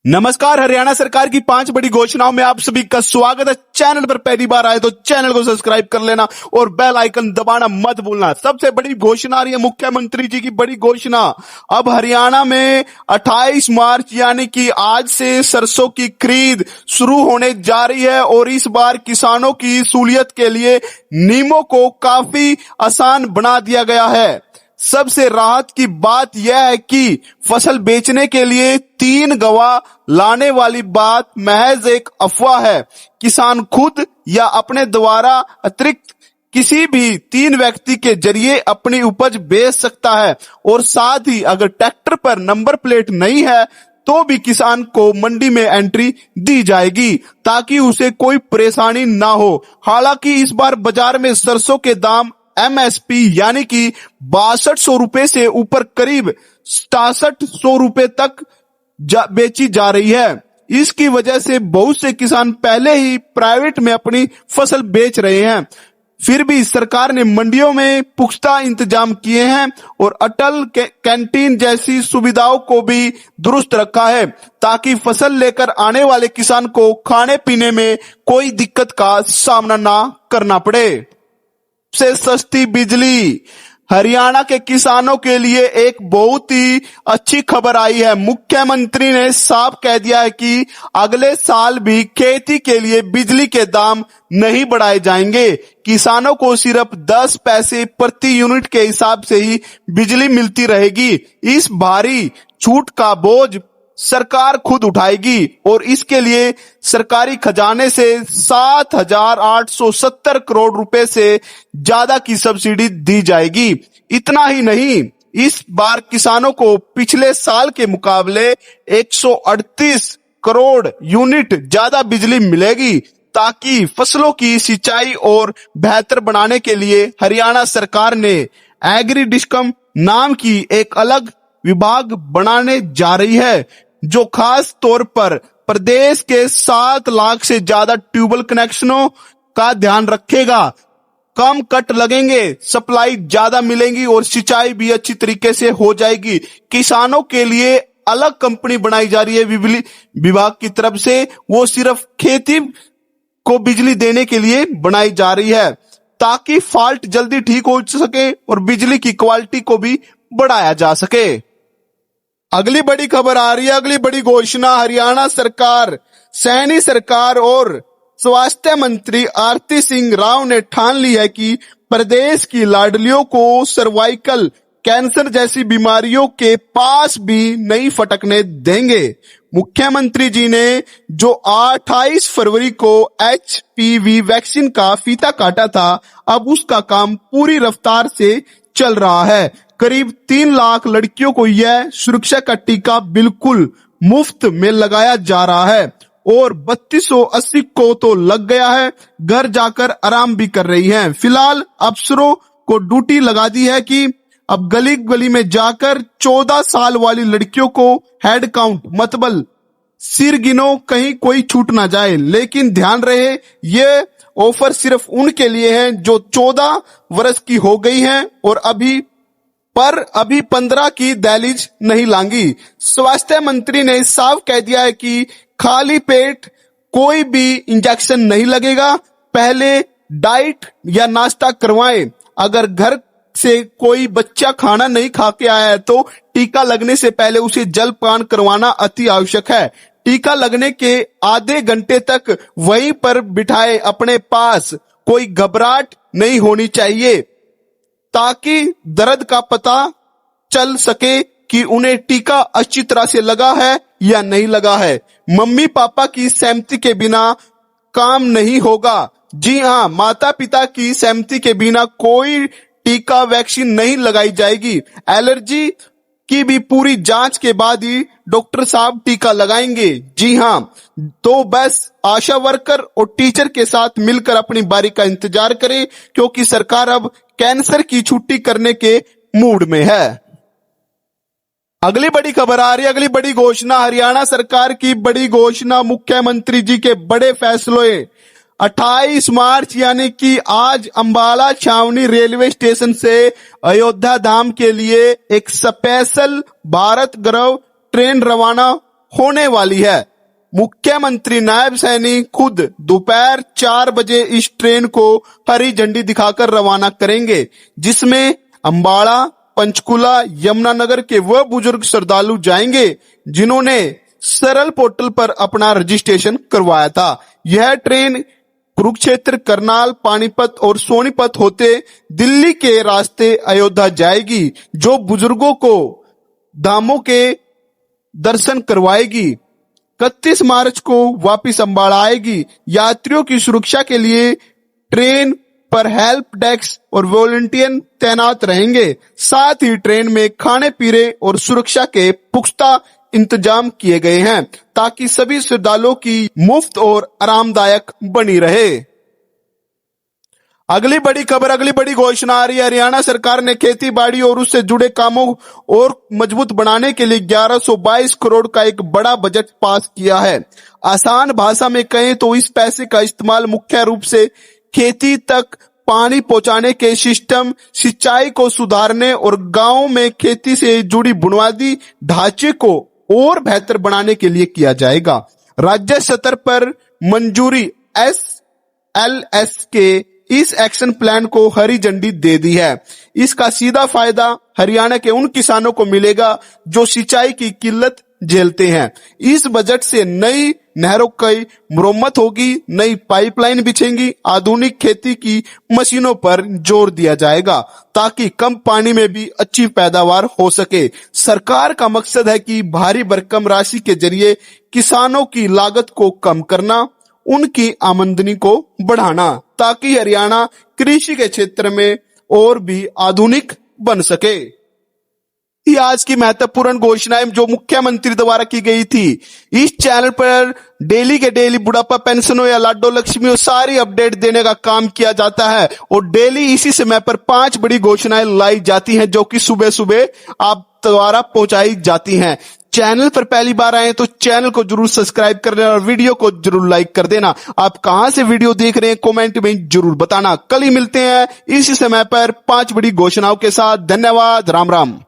नमस्कार। हरियाणा सरकार की 5 बड़ी घोषणाओं में आप सभी का स्वागत है। चैनल पर पहली बार आए तो चैनल को सब्सक्राइब कर लेना और बेल आइकन दबाना मत भूलना। सबसे बड़ी घोषणा आ रही है मुख्यमंत्री जी की बड़ी घोषणा। अब हरियाणा में 28 मार्च यानी कि आज से सरसों की खरीद शुरू होने जा रही है और इस बार किसानों की सहूलियत के लिए नियमों को काफी आसान बना दिया गया है। सबसे राहत की बात यह है कि फसल बेचने के लिए 3 गवाह लाने वाली बात महज एक अफवाह है। किसान खुद या अपने द्वारा अतिरिक्त किसी भी 3 व्यक्ति के जरिए अपनी उपज बेच सकता है और साथ ही अगर ट्रैक्टर पर नंबर प्लेट नहीं है तो भी किसान को मंडी में एंट्री दी जाएगी ताकि उसे कोई परेशानी ना हो। हालांकि इस बार बाजार में सरसों के दाम MSP यानी कि 6200 रुपए से ऊपर करीब 6700 रुपए तक बेची जा रही है। इसकी वजह से बहुत से किसान पहले ही प्राइवेट में अपनी फसल बेच रहे हैं। फिर भी सरकार ने मंडियों में पुख्ता इंतजाम किए हैं और अटल कैंटीन जैसी सुविधाओं को भी दुरुस्त रखा है ताकि फसल लेकर आने वाले किसान को खाने पीने में कोई दिक्कत का सामना ना करना पड़े। से सस्ती बिजली हरियाणा के किसानों के लिए एक बहुत ही अच्छी खबर आई है। मुख्यमंत्री ने साफ कह दिया है कि अगले साल भी खेती के लिए बिजली के दाम नहीं बढ़ाए जाएंगे। किसानों को सिर्फ 10 पैसे प्रति यूनिट के हिसाब से ही बिजली मिलती रहेगी। इस भारी छूट का बोझ सरकार खुद उठाएगी और इसके लिए सरकारी खजाने से 7,870 करोड़ रुपए से ज्यादा की सब्सिडी दी जाएगी। इतना ही नहीं, इस बार किसानों को पिछले साल के मुकाबले 138 करोड़ यूनिट ज्यादा बिजली मिलेगी ताकि फसलों की सिंचाई और बेहतर बनाने के लिए हरियाणा सरकार ने एग्री डिस्कम नाम की एक अलग विभाग बनाने जा रही है जो खास तौर पर प्रदेश के 7 लाख से ज्यादा ट्यूबवेल कनेक्शनों का ध्यान रखेगा। कम कट लगेंगे, सप्लाई ज्यादा मिलेंगी और सिंचाई भी अच्छी तरीके से हो जाएगी। किसानों के लिए अलग कंपनी बनाई जा रही है बिजली विभाग की तरफ से, वो सिर्फ खेती को बिजली देने के लिए बनाई जा रही है ताकि फॉल्ट जल्दी ठीक हो सके और बिजली की क्वालिटी को भी बढ़ाया जा सके। अगली बड़ी खबर आ रही है, अगली बड़ी घोषणा। हरियाणा सरकार, सैनी सरकार और स्वास्थ्य मंत्री आरती सिंह राव ने ठान ली है कि प्रदेश की लाडलियों को सर्वाइकल कैंसर जैसी बीमारियों के पास भी नहीं फटकने देंगे। मुख्यमंत्री जी ने जो 28 फरवरी को HPV वैक्सीन का फीता काटा था, अब उसका काम पूरी रफ्तार से चल रहा है। करीब 3 लाख लड़कियों को यह सुरक्षा का टीका बिल्कुल मुफ्त में लगाया जा रहा है और 3280 को तो लग गया है, घर जाकर आराम भी कर रही हैं। फिलहाल अफसरों को ड्यूटी लगा दी है कि अब गली गली में जाकर 14 साल वाली लड़कियों को हेड काउंट मतलब सिर गिनो, कहीं कोई छूट ना जाए। लेकिन ध्यान रहे, ये ऑफर सिर्फ उनके लिए है जो 14 वर्ष की हो गई हैं और अभी 15 की दहलीज नहीं लांगी। स्वास्थ्य मंत्री ने साफ कह दिया है कि खाली पेट कोई भी इंजेक्शन नहीं लगेगा, पहले डाइट या नाश्ता करवाएं। अगर घर से कोई बच्चा खाना नहीं खा के आया है तो टीका लगने से पहले उसे जलपान करवाना अति आवश्यक है। टीका लगने के आधे घंटे तक वहीं पर बिठाए अपने पास, कोई घबराहट नहीं होनी चाहिए ताकि दर्द का पता चल सके कि उन्हें टीका अच्छी तरह से लगा है या नहीं लगा है। मम्मी पापा की सहमति के बिना काम नहीं होगा। जी हाँ, माता पिता की सहमति के बिना कोई टीका वैक्सीन नहीं लगाई जाएगी। एलर्जी की भी पूरी जांच के बाद ही डॉक्टर साहब टीका लगाएंगे। जी हाँ, तो बस आशा वर्कर और टीचर के साथ मिलकर अपनी बारी का इंतजार करें क्योंकि सरकार अब कैंसर की छुट्टी करने के मूड में है। अगली बड़ी खबर आ रही है, अगली बड़ी घोषणा। हरियाणा सरकार की बड़ी घोषणा, मुख्यमंत्री जी के बड़े फैसले। 28 मार्च यानी कि आज अंबाला छावनी रेलवे स्टेशन से अयोध्या धाम के लिए एक स्पेशल भारत गौरव ट्रेन रवाना होने वाली है। मुख्यमंत्री नायब सैनी खुद दोपहर 4 बजे इस ट्रेन को हरी झंडी दिखाकर रवाना करेंगे, जिसमें अंबाला, पंचकुला, यमुनानगर के वह बुजुर्ग श्रद्धालु जाएंगे जिन्होंने सरल पोर्टल पर अपना रजिस्ट्रेशन करवाया था। यह ट्रेन कुरुक्षेत्र, करनाल, पानीपत और सोनीपत होते दिल्ली के रास्ते अयोध्या जाएगी, जो बुजुर्गों को धामों के दर्शन करवाएगी। 31 मार्च को वापस अंबाला आएगी। यात्रियों की सुरक्षा के लिए ट्रेन पर हेल्प डेस्क और वॉलंटियर तैनात रहेंगे। साथ ही ट्रेन में खाने पीने और सुरक्षा के पुख्ता इंतजाम किए गए हैं ताकि सभी श्रद्धालुओं की मुफ्त और आरामदायक बनी रहे। अगली बड़ी खबर, अगली बड़ी घोषणा आ रही है। हरियाणा सरकार ने खेती बाड़ी और उससे जुड़े कामों और मजबूत बनाने के लिए 1122 करोड़ का एक बड़ा बजट पास किया है। आसान भाषा में कहें तो इस पैसे का इस्तेमाल मुख्य रूप से खेती तक पानी पहुंचाने के सिस्टम, सिंचाई को सुधारने और गांवों में खेती से जुड़ी बुनियादी ढांचे को और बेहतर बनाने के लिए किया जाएगा। राज्य स्तर पर मंजूरी SLS के इस एक्शन प्लान को हरी झंडी दे दी है। इसका सीधा फायदा हरियाणा के उन किसानों को मिलेगा जो सिंचाई की किल्लत झेलते हैं। इस बजट से नई नहरों की मुरम्मत होगी, नई पाइपलाइन बिछेंगी, आधुनिक खेती की मशीनों पर जोर दिया जाएगा ताकि कम पानी में भी अच्छी पैदावार हो सके। सरकार का मकसद है कि भारी भरकम राशि के जरिए किसानों की लागत को कम करना, उनकी आमदनी को बढ़ाना, ताकि हरियाणा कृषि के क्षेत्र में और भी आधुनिक बन सके। ये आज की महत्वपूर्ण घोषणाएं जो मुख्यमंत्री द्वारा की गई थी। इस चैनल पर डेली के डेली बुढ़ापा पेंशन हो या लाडो लक्ष्मी हो, सारी अपडेट देने का काम किया जाता है और डेली इसी समय पर 5 बड़ी घोषणाएं लाई जाती हैं जो कि सुबह सुबह आप द्वारा पहुंचाई जाती हैं। चैनल पर पहली बार आए तो चैनल को जरूर सब्सक्राइब कर लेना और वीडियो को जरूर लाइक कर देना। आप कहां से वीडियो देख रहे हैं कमेंट में जरूर बताना। कल ही मिलते हैं इसी समय पर 5 बड़ी घोषणाओं के साथ। धन्यवाद। राम राम।